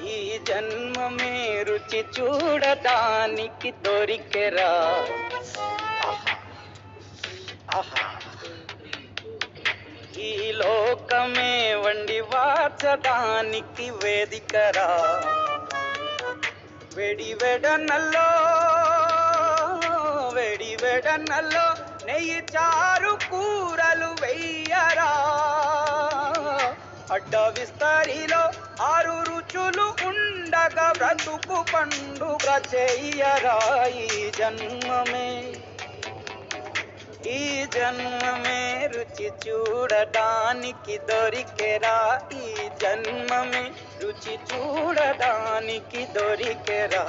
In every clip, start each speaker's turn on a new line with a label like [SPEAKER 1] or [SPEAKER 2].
[SPEAKER 1] ఈ జన్మమే రుచి చూడటానికి దొరికెరా. ఆహా, ఆహా. ఈ లోకమే వండి వాచడానికి వేదికరా. వెడివెడనల్లో వెడివెడనల్లో నెయ్యి చారు కూరలు వెయ్యరా. అడ్డ విస్తరిలో 6 రుచులు ఉండగా బ్రతుకు పండుగ చెయ్యరా. ఈ జన్మమే ఈ జన్మమే రుచి చూడడానికి దొరికెరా. ఈ జన్మమే రుచి చూడడానికి దొరికెరా.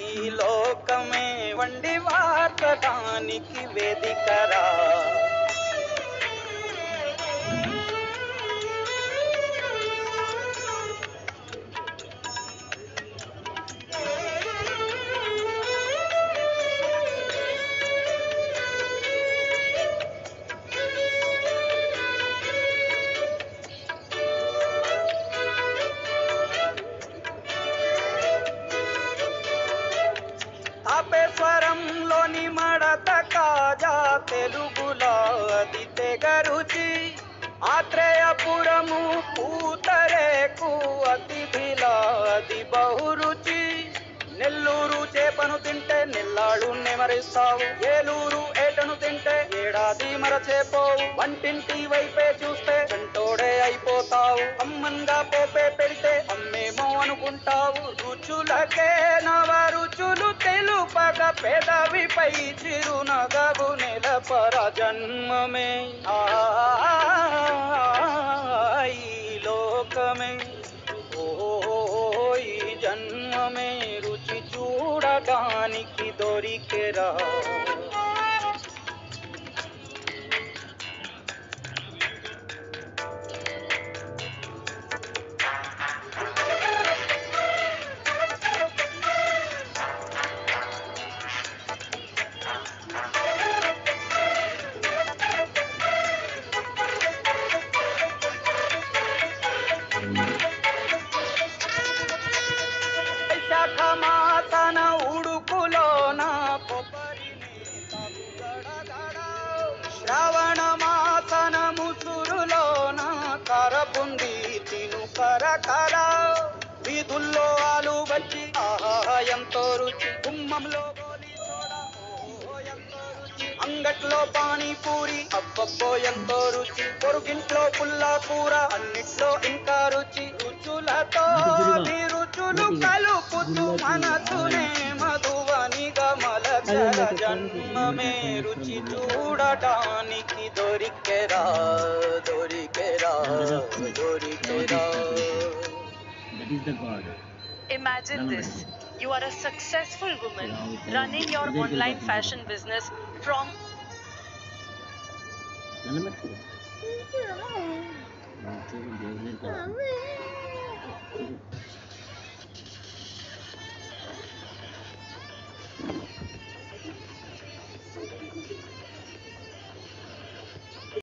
[SPEAKER 1] ఈ లోకమే వండి వార్చడానికి వేదికరా. తాపేశ్వరంలోని మడత కాజా తెలుగులో అది తెగ రుచి. ఆత్రేయపురము పూతరేకు అతిథిలా అది బహురుచి. నెల్లూరు చేపను తింటే నెల్లాళ్ళు నెమరిస్తావు. ఏలూరు ఏటను తింటే ఏడాది మరచేపోవు. వంటింటి వైపే చూస్తే చంటోడే అయిపోతావు. అమ్మంగా పోపే పెడితే అమ్మేమో అనుకుంటావు. రుచులకే నవ రుచులు తెలుపగ పెదవిపై చిరునగవు నెలపర. జన్మమే ఈ లోకమే ఈ జన్మమే రుచి చూడడానికి దొరికెరా. వైశాఖ మాసన ఉడుకులోన కొబ్బరిని తాగు గడగడ. శ్రావణ మాసన ముసురులోన కరపుంది తిను కరకర. వీధుల్లో ఆలు బజ్జి ఆహా ఎంతో రుచి. గుమ్మంలో గోలీ సోడా ఓహో ఎంతో రుచి. అంగట్లో పానీపూరి అబ్బబ్బో ఎంతో రుచి. పొరుగింట్లో పుల్లా కూర అన్నిట్లో ఇంకా రుచి. రుచులతో రుచులు కలుపుతూ మనసునే మధువనిగా మలచర. జన్మమే రుచి చూడటానికి దొరికెరా దొరికెరా దొరికెరా.
[SPEAKER 2] Imagine this. You are a successful woman running your online fashion business from